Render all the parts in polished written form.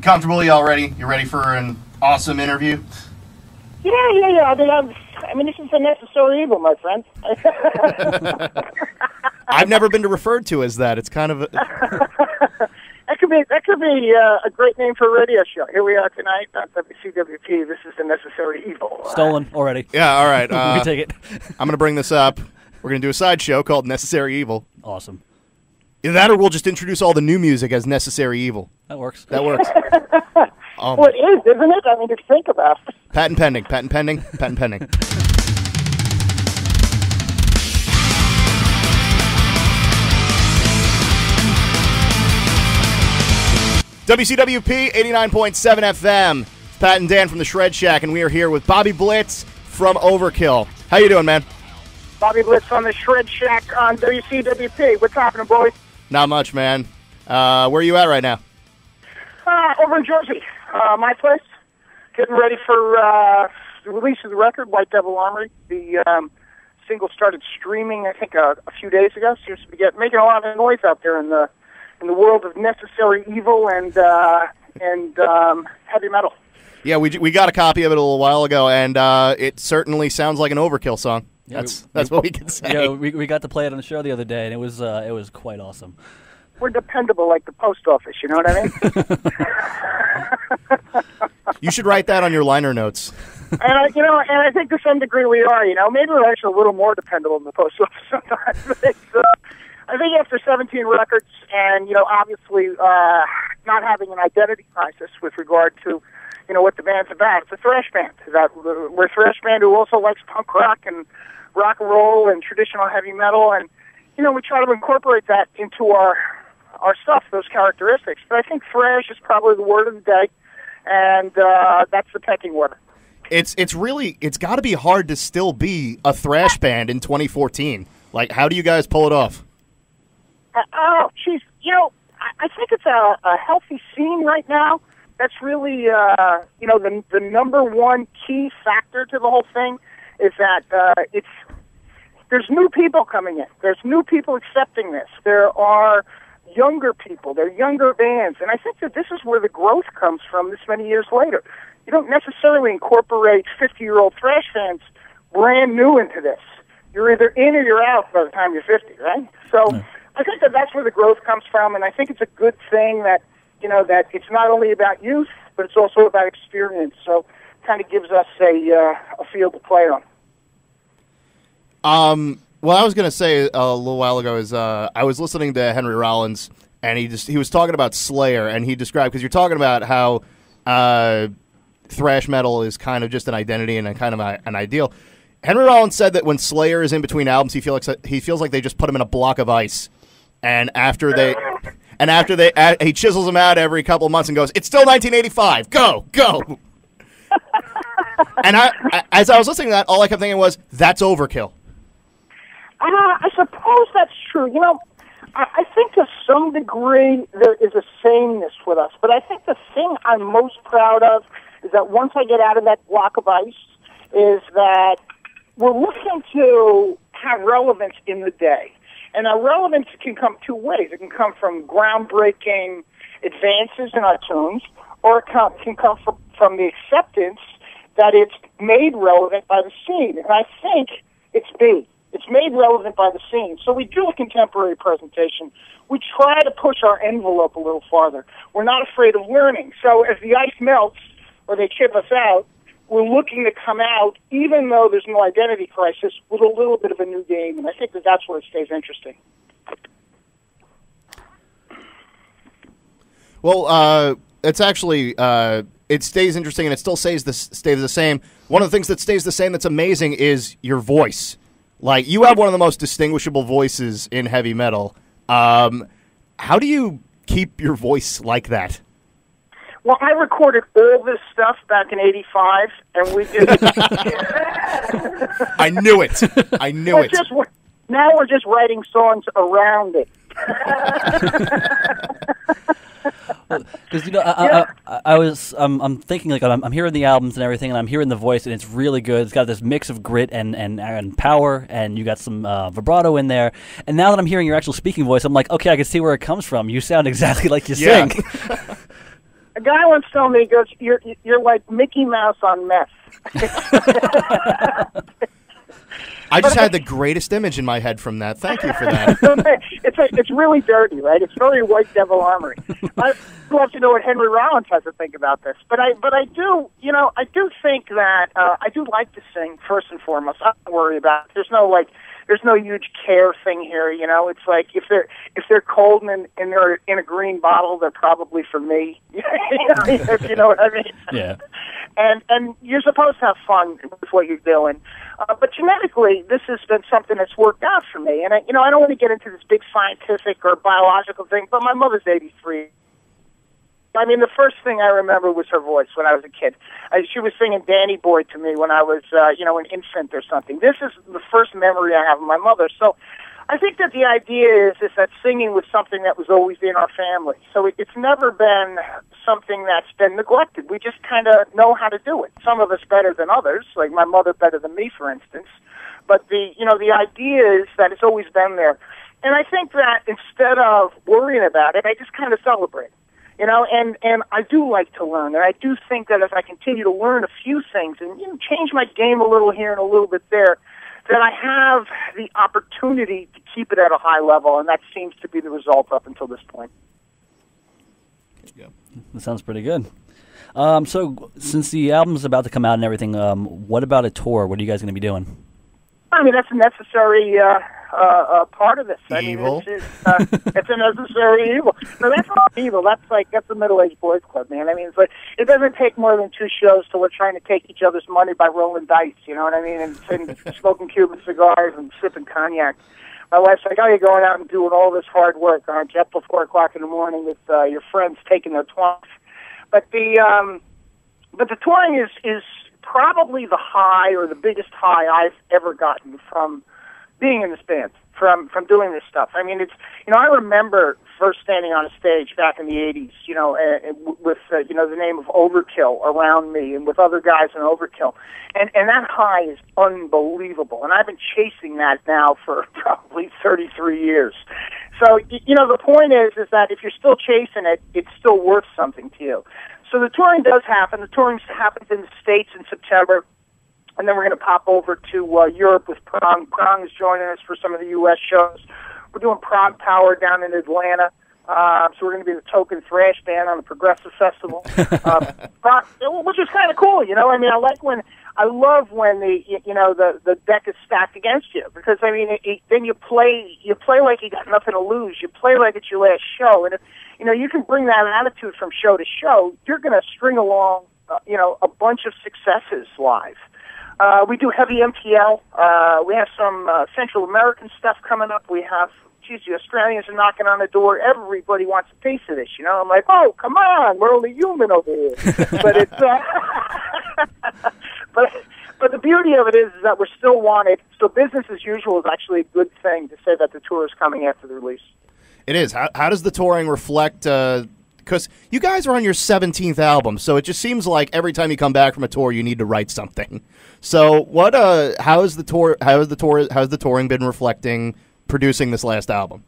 comfortable? You all ready? You ready for an awesome interview? Yeah. I mean, this is a necessary evil, my friend. I've never been referred to as that. It's kind of That could be a great name for a radio show. Here we are tonight on WCWP. This is the necessary evil. Stolen already. Yeah, all right. We take it. I'm going to bring this up. We're going to do a side show called Necessary Evil. Awesome. Either that or we'll just introduce all the new music as Necessary Evil. That works. That works. Well, it is, isn't it? I mean, just think about it. Patent pending. WCWP 89.7 FM. It's Pat and Dan from the Shred Shack, and we are here with Bobby Blitz from Overkill. How you doing, man? Bobby Blitz on the Shred Shack on WCWP. What's happening, boys? Not much, man. Where are you at right now? Over in Jersey. My place. Getting ready for the release of the record, White Devil Armory. The single started streaming, I think, a few days ago. Seems to be making a lot of noise out there in the world of necessary evil and heavy metal. Yeah, we got a copy of it a little while ago, and it certainly sounds like an Overkill song. Yeah, that's what we can say. Yeah, we got to play it on the show the other day, and it was quite awesome. We're dependable like the post office, you know what I mean? You should write that on your liner notes. And I think to some degree we are. Maybe we're actually a little more dependable than the post office sometimes. I think after 17 records, and obviously not having an identity crisis with regard to what the band's about. It's a thrash band. We're a thrash band who also likes punk rock and rock and roll and traditional heavy metal, and we try to incorporate that into our stuff, those characteristics. But I think thrash is probably the word of the day, and that's the pecking order. It's got to be hard to still be a thrash band in 2014. Like, how do you guys pull it off? Oh, geez. I think it's a healthy scene right now. That's really, the number one key factor to the whole thing is that there's new people coming in. There's new people accepting this. There are younger people. There are younger bands. And I think that this is where the growth comes from this many years later. You don't necessarily incorporate 50-year-old thrash fans brand new into this. You're either in or you're out by the time you're 50, right? So I think that that's where the growth comes from, and I think it's a good thing that, that it's not only about youth, but it's also about experience. So it kind of gives us a field to play on. Well, I was going to say a little while ago is I was listening to Henry Rollins, and he was talking about Slayer, and he described, because you're talking about how thrash metal is kind of just an identity and a kind of an ideal. Henry Rollins said that when Slayer is in between albums, he feels like they just put him in a block of ice, and after he chisels them out every couple of months and goes, "It's still 1985. Go." And as I was listening to that, all I kept thinking was, "That's Overkill." I suppose that's true. I think to some degree there is a sameness with us, but I think the thing I'm most proud of is that once I get out of that block of ice, is that we're looking to have relevance in the day. And our relevance can come two ways. It can come from groundbreaking advances in our tunes, or it can come from the acceptance that it's made relevant by the scene. And I think it's B. It's made relevant by the scene. So we do a contemporary presentation. We try to push our envelope a little farther. We're not afraid of learning. So as the ice melts or they chip us out, we're looking to come out, even though there's no identity crisis, with a little bit of a new game. And I think that that's where it stays interesting. Well, it's actually it stays interesting, and it still stays the same. One of the things that stays the same that's amazing is your voice. Like, you have one of the most distinguishable voices in heavy metal. How do you keep your voice like that? Well, I recorded all this stuff back in '85, and we did. I knew it. Now we're just writing songs around it. Because I'm thinking, like, I'm hearing the albums and everything, and I'm hearing the voice, and it's really good. It's got this mix of grit and power, and you got some vibrato in there. And now that I'm hearing your actual speaking voice, I'm like, okay, I can see where it comes from. You sound exactly like you sing. A guy once told me, he goes, "You're like Mickey Mouse on meth." I just had the greatest image in my head from that. Thank you for that. It's really dirty, right? It's very white Devil Armory. I'd love to know what Henry Rollins has to think about this, but I do, I do think that I do like to sing first and foremost. I don't worry about it. There's no huge care thing here. It's like if they're cold and they're in a green bottle, they're probably for me. If you know what I mean. Yeah. And you're supposed to have fun with what you're doing. But genetically, this has been something that's worked out for me. And I don't want to get into this big scientific or biological thing, but my mother's 83. I mean, the first thing I remember was her voice when I was a kid. She was singing Danny Boy to me when I was, an infant or something. This is the first memory I have of my mother. So I think that the idea is that singing was something that was always in our family. So it's never been something that's been neglected. We just kind of know how to do it. Some of us better than others, like my mother better than me, for instance. But the idea is that it's always been there. And I think that instead of worrying about it, I just kind of celebrate. And I do like to learn, and I do think that as I continue to learn a few things and change my game a little here and a little bit there, that I have the opportunity to keep it at a high level, and that seems to be the result up until this point. Yeah. That sounds pretty good. So since the album's about to come out and everything, what about a tour? What are you guys going to be doing? I mean, that's a necessary part of this. Evil. I mean, it's a necessary evil. No, that's not evil. That's a middle-aged boys club, man. I mean, it's like it doesn't take more than 2 shows till we're trying to take each other's money by rolling dice. You know what I mean? And smoking Cuban cigars and sipping cognac. My wife's like, "Oh, you're going out and doing all this hard work, aren't you? Up till 4 o'clock in the morning with your friends taking their twonks." But the touring is probably the high or the biggest high I've ever gotten from being in this band, from doing this stuff. I mean, I remember first standing on a stage back in the 80s, with, the name of Overkill around me and with other guys in Overkill. And that high is unbelievable. And I've been chasing that now for probably 33 years. So, the point is that if you're still chasing it, it's still worth something to you. So the touring does happen. The touring happens in the States in September, and then we're going to pop over to Europe with Prong. Prong is joining us for some of the U.S. shows. We're doing Prog Power down in Atlanta, so we're going to be the token thrash band on the Progressive Festival, which is kind of cool. I mean, I love when the deck is stacked against you, because I mean, then you play like you got nothing to lose. You play like it's your last show, and if you can bring that attitude from show to show, you're going to string along, a bunch of successes live. We do heavy MTL. We have some Central American stuff coming up. We have, the Australians are knocking on the door. Everybody wants a piece of this, I'm like, oh, come on, we're only human over here. But it's, but the beauty of it is that we're still wanted. So business as usual is actually a good thing to say that the tour is coming after the release. It is. How does the touring reflect? Because you guys are on your 17th album, so it just seems like every time you come back from a tour, you need to write something. So, how has the touring been reflecting producing this last album?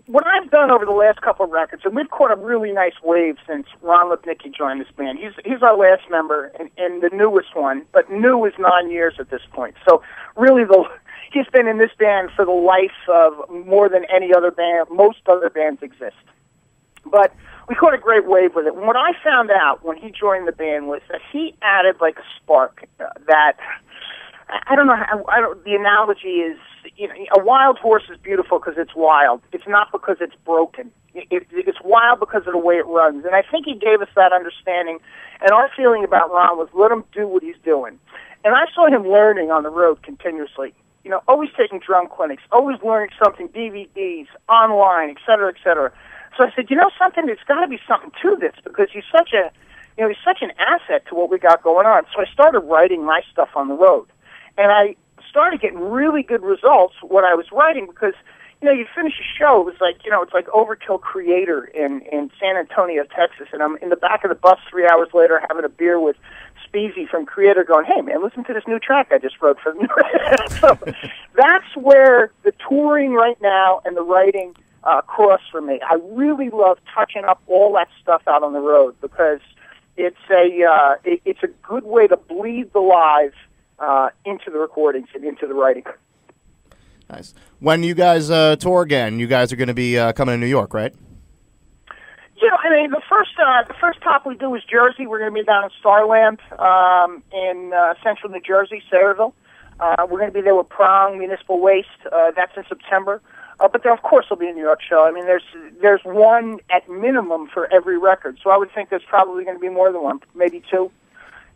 What I've done over the last couple of records, and we've caught a really nice wave since Ron Lipnicki joined this band. He's our last member and the newest one, but new is 9 years at this point. So really he's been in this band for the life of more than any other band. Most other bands exist. But we caught a great wave with it. And what I found out when he joined the band was that he added like a spark that, I don't know how, the analogy is, a wild horse is beautiful because it's wild. It's not because it's broken. It's wild because of the way it runs. And I think he gave us that understanding. And our feeling about Ron was let him do what he's doing. And I saw him learning on the road continuously. Always taking drum clinics, always learning something, DVDs, online, et cetera, et cetera. So I said, something, there's got to be something to this because he's such an asset to what we got going on. So I started writing my stuff on the road. And I started getting really good results what I was writing because, you finish a show, it was like, it's like Overkill Creator in San Antonio, Texas, and I'm in the back of the bus 3 hours later having a beer with Speezy from Creator going, hey, man, listen to this new track I just wrote for them. So that's where the touring right now and the writing cross for me. I really love touching up all that stuff out on the road because it's a good way to bleed the live into the recordings and into the writing. Nice. When you guys tour again, you guys are going to be coming to New York, right? Yeah, I mean, the first stop we do is Jersey. We're going to be down in Starland in central New Jersey, Sayreville. We're going to be there with Prong, Municipal Waste. That's in September. But then, of course, there'll be a New York show. I mean, there's one at minimum for every record. So I would think there's probably going to be more than one, maybe two.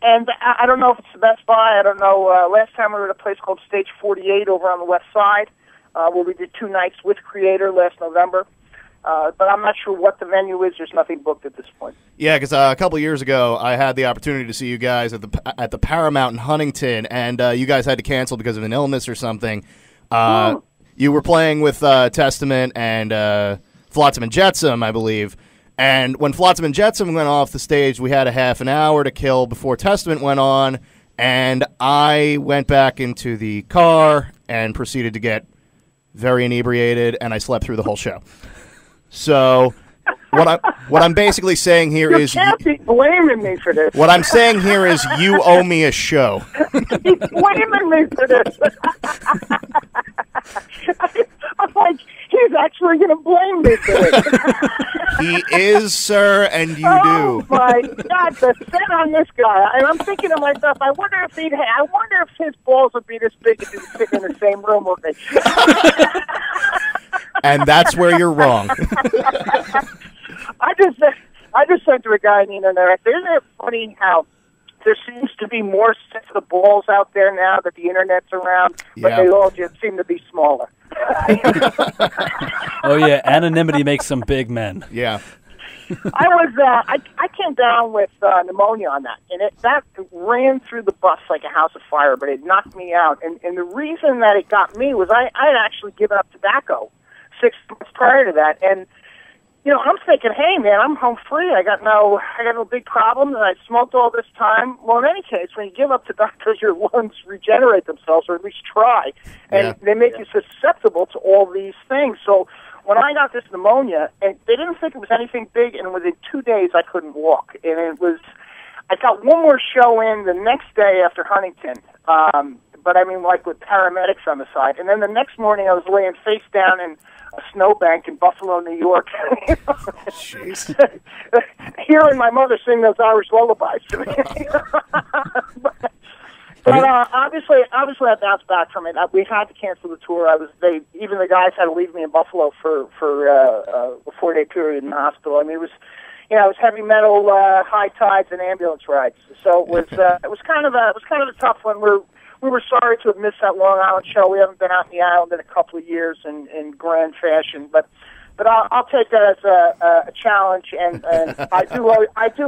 And I don't know if it's the Best Buy. I don't know. Last time we were at a place called Stage 48 over on the west side, where we did 2 nights with Creator last November. But I'm not sure what the venue is. There's nothing booked at this point. Yeah, because a couple of years ago, I had the opportunity to see you guys at the Paramount in Huntington, and you guys had to cancel because of an illness or something. You were playing with Testament and Flotsam and Jetsam, I believe. And when Flotsam and Jetsam went off the stage, we had a half an hour to kill before Testament went on, and I went back into the car and proceeded to get very inebriated, and I slept through the whole show. So what I'm basically saying here is you can't be blaming me for this. What I'm saying here is you owe me a show. He's blaming me for this. I'm like, he's actually going to blame me for this. He is, sir, and you do. Oh my God, the set on this guy. And I'm thinking to myself, I wonder if his balls would be this big if he was sitting in the same room with me. And that's where you're wrong. I just said to a guy on the internet, isn't it funny how there seems to be more sensitive balls out there now that the internet's around, but they all just seem to be smaller. Oh yeah, anonymity makes some big men. Yeah. I came down with pneumonia on that, and that ran through the bus like a house of fire, but it knocked me out. And the reason that it got me was I had actually given up tobacco 6 months prior to that, and you know, I'm thinking, hey man, I'm home free. I got no big problems, and I smoked all this time. Well, in any case, when you give up tobacco, your lungs regenerate themselves, or at least try, and they make you susceptible to all these things. So when I got this pneumonia, and they didn't think it was anything big, and within 2 days I couldn't walk, and I got one more show in the next day after Huntington. But I mean, like with paramedics on the side, and then the next morning I was laying face down in a snowbank in Buffalo, New York. Jeez. Hearing my mother sing those Irish lullabies to me. But obviously I bounced back from it. We had to cancel the tour. Even the guys had to leave me in Buffalo for a 4-day period in the hospital. I mean, it was heavy metal, high tides, and ambulance rides. So it was kind of a tough one. We were sorry to have missed that Long Island show. We haven't been out in the island in a couple of years in grand fashion, but I'll take that as a challenge, and I do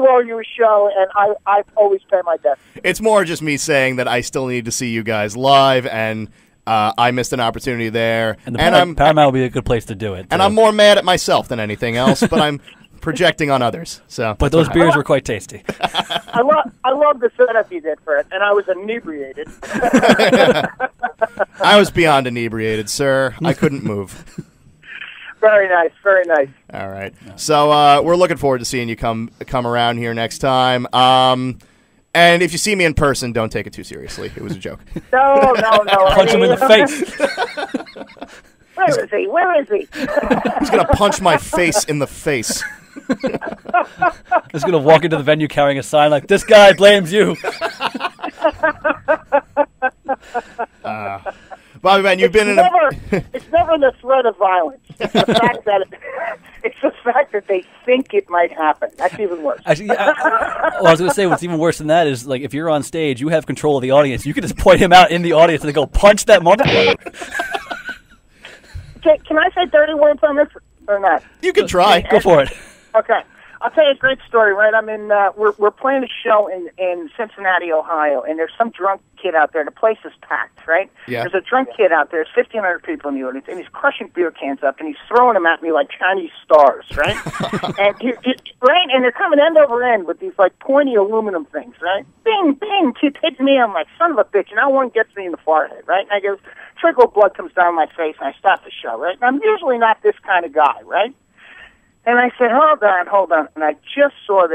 owe you a show, and I always pay my debts. It's more just me saying that I still need to see you guys live, and I missed an opportunity there. And Paramount would be a good place to do it. And I'm more mad at myself than anything else, but I'm projecting on others. So, but those beers were quite tasty. I love the setup you did for it, and I was inebriated. I was beyond inebriated, sir. I couldn't move. Very nice, very nice. All right. So we're looking forward to seeing you come around here next time. And if you see me in person, don't take it too seriously. It was a joke. No. Punch him in the face. Where is he? He's going to punch my face in the face. He's going to walk into the venue carrying a sign like, "This guy blames you." Bobby Man, you've been in It's never the threat of violence. It's the fact that they think it might happen. That's even worse. Actually, I was going to say what's even worse than that is, like, if you're on stage, you have control of the audience. You can just point him out in the audience and they go, "Punch that motherfucker." Can I say dirty words on this or not? You can try. Go for it. Okay. I'll tell you a great story, right? I'm in, we're playing a show in Cincinnati, Ohio, and there's some drunk kid out there. The place is packed, right? Yeah. There's a drunk kid out there. There's 1,500 people in the audience, and he's crushing beer cans up, and he's throwing them at me like Chinese stars, right? And right, and they're coming end over end with these like pointy aluminum things, right? Bing, bing, keep hitting me. I'm like, son of a bitch, and now one gets me in the forehead, right? And I go, trickle of blood comes down my face, and I stop the show, right? And I'm usually not this kind of guy, right? And I said, hold on. And I just saw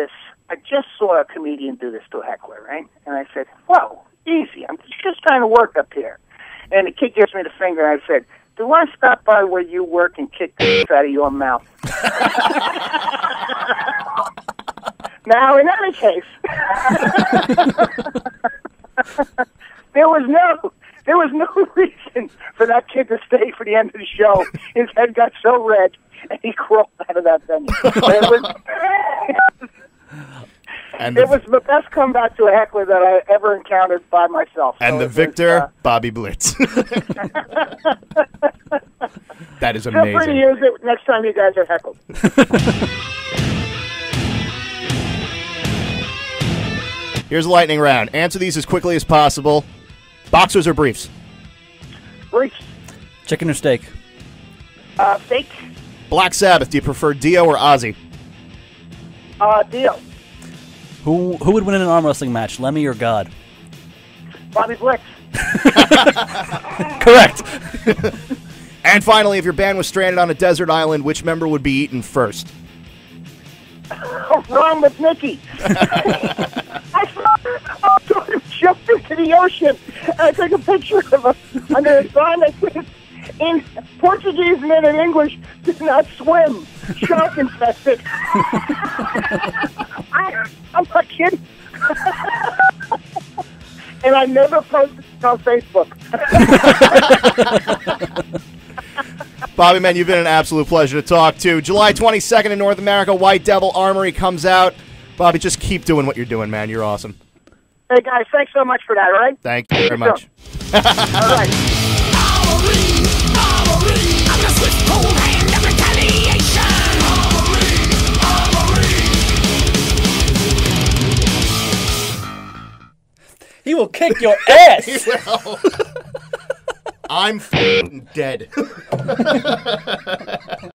a comedian do this to a heckler, right? And I said, whoa, easy. I'm just trying to work up here. And the kid gives me the finger, and I said, do I stop by where you work and kick the out of your mouth? Now, in any case, there was no reason for that kid to stay for the end of the show. His head got so red, and he crawled out of that venue. It was the best comeback to a heckler that I ever encountered by myself. And so the victor, Bobby Blitz. That is amazing. Feel free to use it next time you guys are heckled. Here's a lightning round. Answer these as quickly as possible. Boxers or briefs? Briefs. Chicken or steak? Steak. Black Sabbath. Do you prefer Dio or Ozzy? Dio. Who would win in an arm wrestling match, Lemmy or God? Bobby Blitz. Correct. And finally, if your band was stranded on a desert island, which member would be eaten first? Ron with Nicky. I saw him jump into the ocean. And I took a picture of him under a sign that says, in Portuguese and in English, do not swim. Shark infested. I'm not kidding. And I never posted it on Facebook. Bobby, man, you've been an absolute pleasure to talk to. July 22nd in North America, White Devil Armory comes out. Bobby, just keep doing what you're doing, man. You're awesome. Hey, guys, thanks so much for that, all right? Thank you very much. All right. I'm the swift cold hand of retaliation. He will kick your ass. I'm f***ing dead.